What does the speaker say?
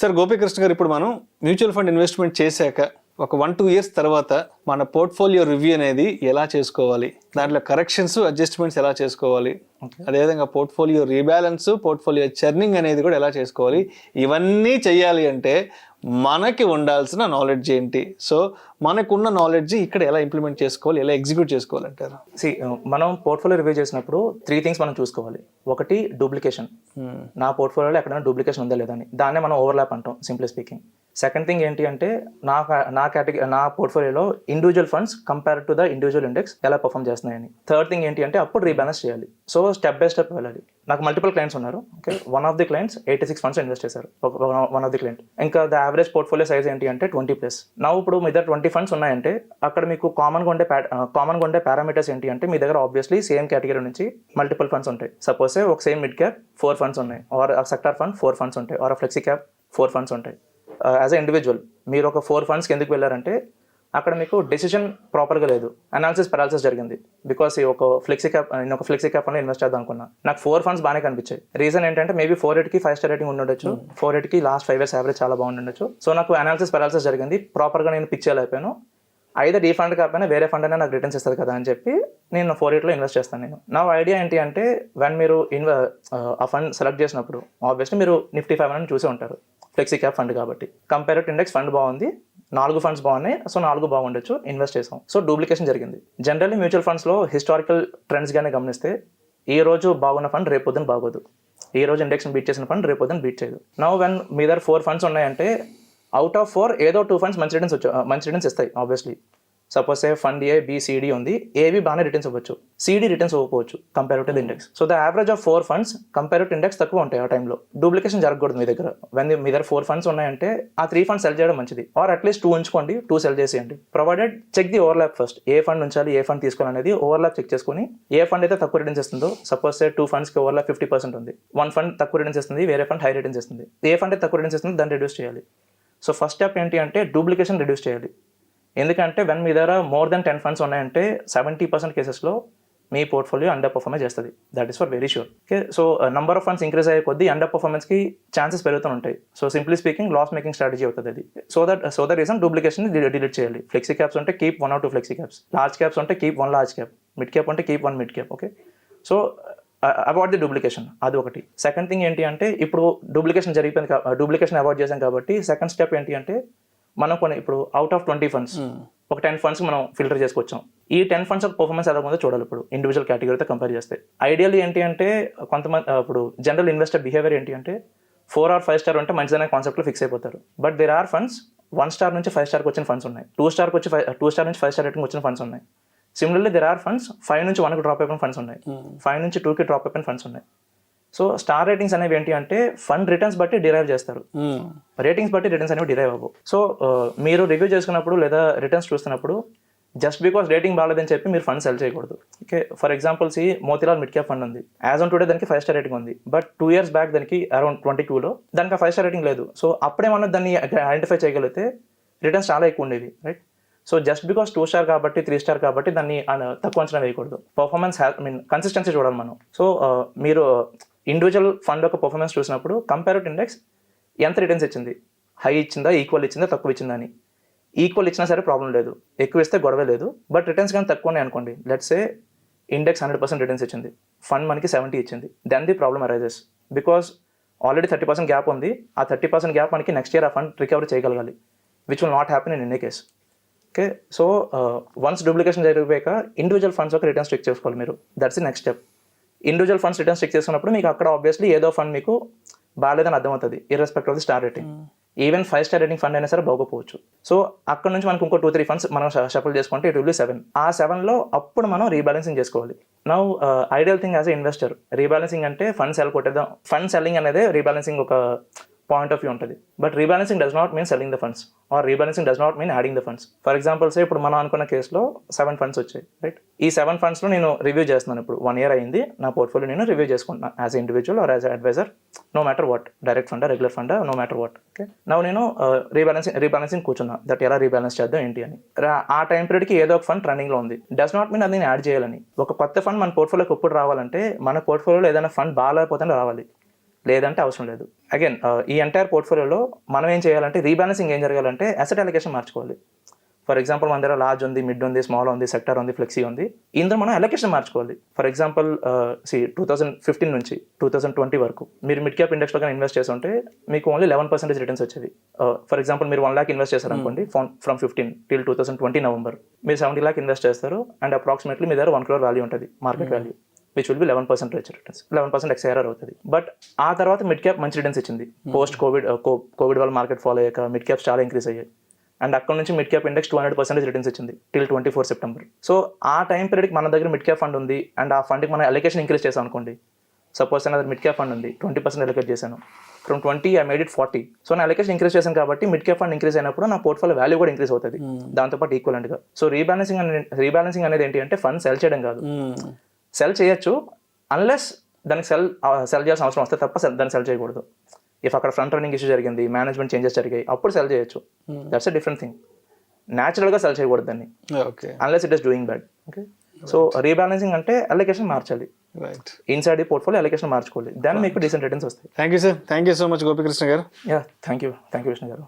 Sir Gopikrishna గారు, ఇప్పుడు మనం మ్యూచువల్ ఫండ్ ఇన్వెస్ట్మెంట్ చేశాక ఒక 1-2 ఇయర్స్ తర్వాత మన పోర్ట్ఫోలియో రివ్యూ అనేది ఎలా చేసుకోవాలి, దాంట్లో కరెక్షన్స్ అడ్జస్ట్మెంట్స్ ఎలా చేసుకోవాలి, అదేవిధంగా పోర్ట్ఫోలియో రీబ్యాలెన్స్, పోర్ట్ఫోలియో చర్నింగ్ అనేది కూడా ఎలా చేసుకోవాలి, ఇవన్నీ చేయాలి అంటే మనకి ఉండాల్సిన నాలెడ్జ్ ఏంటి? సో మనకున్న నాలెడ్జ్ ఇక్కడ ఎలా ఇంప్లిమెంట్ చేసుకోవాలి, ఎలా ఎగ్జిక్యూట్ చేసుకోవాలంటారు? మనం పోర్ట్ఫోలియో రివ్యూ చేసినప్పుడు 3 థింగ్స్ మనం చూసుకోవాలి. ఒకటి డూప్లికేషన్, నా పోర్ట్ఫోలియోలో ఎక్కడైనా డూప్లికేషన్ ఉందా లేదా అని, దాన్నే మనం ఓవర్లాప్ అంటాం సింప్లీ స్పీకింగ్. సెకండ్ థింగ్ ఏంటి అంటే నా పోర్ట్ఫోలియోలో individual funds compare to the individual index ఎలా పర్ఫామ్ చేస్తున్నాయని. థర్డ్ థింగ్ ఏంటి అంటే అప్పుడు రీబ్యాలెన్స్ చేయాలి. సో స్టెప్ బై స్టెప్ వెళ్ళాలి. నాకు మల్టిపుల్ క్లయింట్స్ ఉన్నారు. Okay, one of the clients 86 funds invest చేశారు. One of the client. ఇంకా ద యావరేజ్ పోర్ట్ఫోలియో సైజ్ ఏంటి అంటే 20+. నా ఇప్పుడు మీ దగ్గర 20 ఫండ్స్ ఉన్నాయంటే అక్కడ మీకు కామన్గా ఉండే పారామీటర్స్ ఏంటి అంటే మీ దగ్గర ఆబ్వియస్లీ సేమ్ కేటగిరీ నుంచి మల్టిపుల్ ఫండ్స్ ఉంటాయి. సపోజ్ ఒక సేమ్ మిడ్ క్యాప్ 4 ఫండ్స్ ఉన్నాయి, ఆర్ సెక్టార్ ఫండ్ 4 ఫండ్స్ ఉంటాయి, ఆర్ ఫ్లెక్సీ క్యాప్ 4 ఫండ్స్ ఉంటాయి. యాజ్ అ ఇండివిజువల్ మీరు ఒక 4 ఫండ్స్కి ఎందుకు వెళ్ళారంటే అక్కడ మీకు డెసిషన్ ప్రాపర్గా లేదు, అనాలిసిస్ పెరాలిసిస్ జరిగింది. బికాస్ నేను ఒక ఫ్లెక్సీ క్యాప్ అని ఇన్వెస్ట్ చేద్దాం అనుకున్నా, నాకు 4 ఫండ్స్ బాగానే కనిపించాయి. రీజన్ ఏంటంటే మేబీ 4/8కి 5 స్టార్ రేటింగ్ ఉండొచ్చు, 4/8కి లాస్ట్ 5 ఇయర్స్ యావరేజ్ చాలా బాగుండొచ్చు. సో నాకు అనాలిసిస్ పెరాలిసిస్ జరిగింది, ప్రాపర్గా నేను పిక్ చేయలేకపోయాను. అయితే ఈ ఫండ్ కాకపోయినా వేరే ఫండ్ అయినా నాకు రిటర్న్స్ ఇస్తుంది కదా అని చెప్పి నేను 4/8లో ఇన్వెస్ట్ చేస్తాను. నేను నా ఐడియా ఏంటి అంటే వెన్ మీరు ఆ ఫండ్ సెలెక్ట్ చేసినప్పుడు ఆబ్వియస్లీ మీరు నిఫ్టీ 500 చూసే ఉంటారు, ఫ్లెక్సీ క్యాప్ ఫండ్ కాబట్టి. కంపేర్ టు ఇండెక్స్ ఫండ్ బాగుంది, 4 ఫండ్స్ బాగున్నాయి, సో 4 బాగుండొచ్చు, ఇన్వెస్ట్ చేసాం. సో డూప్లికేషన్ జరిగింది. జనరల్లీ మ్యూచువల్ ఫండ్స్లో హిస్టారికల్ ట్రెండ్స్ గానే గమనిస్తే ఈ రోజు బాగున్న ఫండ్ రేపొద్దున బాగోదు, ఈ రోజు ఇండెక్స్ బీట్ చేసిన ఫండ్ రేపొద్దున బీట్ చేయదు. నౌ వెన్ మీ దగ్గర 4 ఫండ్స్ ఉన్నాయంటే అవుట్ ఆఫ్ 4 ఏదో 2 ఫండ్స్ మంచి రిటర్న్స్ ఇస్తాయి obviously. Suppose fund A B C D ఉంది, ఏవి బాగానే రిటర్న్స్ ఇవ్వచ్చు, సిడి రిటర్న్స్ ఇవ్వకపోవచ్చు compare to the index. So the average of 4 funds compare to index తక్కువ ఉంటాయి ఆ టైంలో. డూప్లికేషన్ జరగకూడదు మీ దగ్గర. మీ దగ్గర 4 ఫండ్స్ ఉన్నాయంటే ఆ 3 ఫండ్స్ సెల్ చేయడం మంచిది, ఆర్ అట్లీస్ట్ 2 ఉంచుకోండి, 2 సెల్ చేసేయండి. Provided check the overlap first, ఏ ఫండ్ ఉంచాలి ఏ ఫండ్ తీసుకోవాలనేది ఓవర్లాప్ చెక్ చేసుకుని ఏ ఫండ్ అయితే తక్కువ రిటర్న్స్ ఇస్తుందో, సపోజ్ 2 ఫండ్స్కి ఓవర్లాప్ 50% ఉంది, 1 ఫండ్ తక్కువ రిటర్న్స్ ఇస్తుంది, వేరే ఫండ్ హై రిటర్న్స్ ఇస్తుంది, ఏ ఫండ్ అయితే తక్కువ రిటర్న్స్ ఇస్తుంది దాన్ని రిడ్యూస్ చేయాలి. సో ఫస్ట్ స్టెప్ ఏంటి అంటే డూప్లికేషన్ రిడ్యూస్ చేయాలి. ఎందుకంటే వెన్ మీ దగ్గర మోర్ దెన్ 10 ఫండ్స్ ఉన్నాయంటే 70% కేసెస్లో మీ పోర్ట్ఫోలియో అండర్ పర్ఫార్మెన్స్ చేస్తుంది. That is for very sure. Okay, so number of funds increase అయ్యే కొద్దీ అండర్ పర్ఫార్మెన్స్కి ఛాన్సెస్ పెరుగుతూ ఉంటాయి. So simply speaking loss making strategy అవుతుంది అది. So that reason duplication delete చేయాలి. ఫ్లెక్సీ క్యాప్స్ ఉంటే keep 1 or 2 flexi caps, large caps ఉంటే keep 1 large cap, mid cap ఉంటే keep 1 mid cap. Okay, so avoid the duplication, అది ఒకటి. Second thing ఏంటి అంటే ఇప్పుడు డూప్లికేషన్ అవాయిడ్ చేసాం కాబట్టి సెకండ్ స్టెప్ ఏంటి అంటే మనం ఇప్పుడు అవుట్ ఆఫ్ 20 ఫండ్స్ ఒక 10 ఫండ్స్ మనం ఫిల్టర్ చేసుకొచ్చాం. ఈ 10 ఫండ్స్ పర్ఫార్మెన్స్ ఎలా ఉందో చూడాలి ఇప్పుడు ఇండివిజువల్ కేటగిరీతో కంపేర్ చేస్తే. ఐడియల్లీ ఏంటి అంటే కొంతమంది ఇప్పుడు జనరల్ ఇన్వెస్టర్ బిహేవియర్ ఏంటి అంటే 4 or 5 స్టార్ ఉంటే మంచిదనే కాన్సెప్ట్లో ఫిక్స్ అయిపోతారు. But there are funds 1 star నుంచి 5 స్టార్కి వచ్చిన ఫండ్స్ ఉన్నాయి, 2 స్టార్ నుంచి 5 స్టార్ రేటింగ్ వచ్చిన ఫండ్స్ ఉన్నాయి. సిమిలర్లీ దేర్ ఆర్ ఫండ్స్ 5 నుంచి 1కి డ్రాప్ అయిపోయిన ఫండ్స్ ఉన్నాయి, 5 నుంచి 2కి డ్రాప్ అయిపోయిన ఫండ్స్ ఉన్నాయి. సో స్టార్ రేటింగ్స్ అనేవి ఏంటి అంటే ఫండ్ రిటర్న్స్ బట్టి డిరైవ్ చేస్తారు, రేటింగ్స్ బట్టి రిటర్న్స్ అనేవి డిరైవ్ అవ్వవు. సో మీరు రివ్యూ చేసుకున్నప్పుడు లేదా రిటర్న్స్ చూస్తున్నప్పుడు జస్ట్ బికాస్ రేటింగ్ బాగాలేదని చెప్పి మీరు ఫండ్ సెల్ చేయకూడదు. Okay, for examples Motilal mid cap fund ఉంది, యాజ్ ఆన్ టుడే దానికి 5 స్టార్ రేటింగ్ ఉంది, బట్ 2 years బ్యాక్ దానికి అరౌండ్ 22లో దానికి 5 స్టార్ రేటింగ్ లేదు. సో అప్పుడేమన్నా దాన్ని ఐడెంటిఫై చేయగలిగితే రిటర్న్స్ చాలా ఎక్కువ ఉండేవి, right? So just because 2 star కాబట్టి 3 స్టార్ కాబట్టి దాన్ని తక్కువ అంచనా వేయకూడదు. పర్ఫార్మెన్స్ కన్సిస్టెన్సీ చూడాలి మనం. సో మీరు ఇండివిజువల్ ఫండ్ యొక్క పర్ఫార్మెన్స్ చూసినప్పుడు కంపేర్ టు ఇండెక్స్ ఎంత రిటర్న్స్ ఇచ్చింది, హై ఇచ్చిందా, ఈక్వల్ ఇచ్చిందా, తక్కువ ఇచ్చిందా అని. ఈక్వల్ ఇచ్చినా సరే ప్రాబ్లం లేదు, ఎక్కువ ఇస్తే గొడవ లేదు. బట్ రిటర్న్స్ కానీ తక్కువనే అనుకోండి, లెట్స్ సే ఇండెక్స్ 100% రిటర్న్స్ ఇచ్చింది, ఫండ్ మనకి 70 ఇచ్చింది, then the problem arises. Because already 30% gap ఉంది, ఆ 30% గ్యాప్ మనకి నెక్స్ట్ ఇయర్ ఆ ఫండ్ రికవరీ చేయగలగాలి, which will not happen in any case. Okay, so once duplication జరిగిపోయాక ఇండివిజువల్ ఫండ్స్ యొక్క రిటర్న్స్ చెక్ చేసుకోవాలి మీరు. That's the next step. Individual funds returns check చేసుకున్నప్పుడు మీకు అక్కడ ఆబ్వియస్లీ ఏదో ఫండ్ మీకు బాగాలేదని అర్థమవుతుంది, ఇర్రెస్పెక్ట్ of the star rating. Even 5 star rating fund అయినా సరే బాగోపోవచ్చు. సో అక్కడ నుంచి మనకు ఇంకో 2-3 ఫండ్స్ మనం షఫల్ చేసుకుంటే ఇట్ విల్ బి 7. ఆ 7లో అప్పుడు మనం రీబ్యాలెన్సింగ్ చేసుకోవాలి. Now ideal thing as a investor, rebalancing అంటే ఫండ్ సెల్ కొట్టేద్దాం, ఫండ్ సెల్లింగ్ అనేది రీబ్యాలెన్సింగ్ ఒక పాయింట్ ఆఫ్ వ్యూ ఉంటుంది. But rebalancing does not mean selling the funds, or rebalancing does not mean adding the funds. For example ఇప్పుడు మనం అనుకున్న కేసులో 7 funds వచ్చాయి, రైట్? ఈ 7 ఫండ్స్లో నేను రివ్యూ చేస్తున్నాను. ఇప్పుడు 1 year అయింది, నా పోర్ట్ఫోలియో నేను రివ్యూ చేసుకుంటున్నాను as individual or as advisor, no matter what, direct ఫండా రెగ్యులర్ ఫండా, నో మ్యాటర్ వాట్. ఓకే, నేను రీబ్యాలెన్సింగ్ కూర్చున్నా, దట్ ఎలా రీబ్యాలెన్స్ చేద్దాం ఏంటి అని. ఆ టైం పీరియడ్కి ఏదో ఒక ఫండ్ రన్నింగ్లో ఉంది, డస్ నాట్ మీన్ అది నేను యాడ్ చేయాలని. ఒక కొత్త ఫండ్ మన పోర్ట్ఫోలియోకి ఎప్పుడు రావాలంటే మన పోర్ట్ఫోలియోలో ఏదైనా ఫండ్ బాగాలేకపోతే రావాలి. లేదంటే అవసరం లేదు. అగైన్ ఈ ఎంటైర్ పోర్ట్ఫోలియోలో మనం ఏం చేయాలంటే రీబ్యాలెన్సింగ్ ఏం జరగాలంటే అసెట్ అలొకేషన్ మార్చుకోవాలి. ఫర్ ఎగ్జాంపుల్ మన దగ్గర లార్జ్ ఉంది, మిడ్ ఉంది, స్మాల్ ఉంది, సెక్టర్ ఉంది, ఫ్లెక్సీ ఉంది. ఇందులో మనం అలొకేషన్ మార్చుకోవాలి. ఫర్ ఎగ్జాంపుల్ 2015 నుంచి 2020 వరకు మీరు మిడ్ క్యాప్ ఇండెక్స్లో కానీ ఇన్వెస్ట్ చేస్తుంటే మీకు ఓన్లీ 11% రిటర్న్స్ వచ్చేది. ఫర్ ఎగ్జాంపుల్ మీరు 1 lakh ఇన్వెస్ట్ చేశారనుకోండి, ఫ్రమ్ 15 till 2020 నవంబర్ మీరు 70 lakh ఇన్వెస్ట్ చేస్తారు అండ్ అప్రాక్సిమేట్లీ మీ దగ్గర 1 crore వాల్యూ ఉంటుంది, market value, which will be 11% returns, 11% XIRR అవుతుంది. బట్ ఆ తర్వాత మిడ్ క్యాప్ మంచి రిటర్న్స్ ఇచ్చింది. పోస్ట్ కోవిడ్ వల్ల మార్కెట్ ఫాలో అయ్యాక మిడ్ క్యాప్స్ చాలా ఇంక్రీజ్ అయ్యాయి అండ్ అక్కడ నుంచి మిడ్ క్యాప్ ఇండెక్స్ 200% రిటర్న్స్ ఇచ్చింది టిల్ 24 సెప్టెంబర్. సో ఆ టైం పీరియడ్కి మన దగ్గర మిడ్ క్యాప్ ఫండ్ ఉంది అండ్ ఆ ఫండ్కి మనం అలొకేషన్ ఇంక్రీజ్ చేసాం అనుకోండి. సపోజ్ నా దగ్గర మిడ్ క్యాప్ ఫండ్ ఉంది, 20% అలొకేట్ చేశాను, from 20 I made it 40. So నా అలొకేషన్ ఇంక్రీజ్ చేశాను కాబట్టి మిడ్ క్యాప్ ఫండ్ ఇంక్రీజ్ అయినప్పుడు నా పోర్ట్ఫోలియో వాల్యూ కూడా ఇంక్రీజ్ అవుతుంది దాంతోపాటు ఈక్వలెంట్గా. సో రీబ్యాలెన్సింగ్ అనేది ఏంటి అంటే ఫండ్ సెల్ చేయడం కాదు. సెల్ చేయొచ్చు అన్లెస్ దానికి సెల్ చేయాల్సిన అవసరం వస్తే తప్ప దాన్ని సెల్ చేయకూడదు. ఇఫ్ అక్కడ ఫ్రంట్ రన్నింగ్ ఇష్యూ జరిగింది, మేనేజ్మెంట్ చేంజెస్ జరిగాయి, అప్పుడు సెల్ చేయొచ్చు. That's a different thing. న్యాచురల్గా సెల్ చేయకూడదు దాన్ని unless it is doing bad. Okay, so rebalancing అంటే అలొకేషన్ మార్చాలి. ఇన్సైడ్ ది పోర్ట్ఫోలియో అలొకేషన్ మార్చుకోవాలి, దాన్ని మీకు డీసెంట్ రిటర్న్స్ వస్తాయి. Thank you sir, thank you so much Gopikrishna garu. Yeah, thank you Vishnu గారు.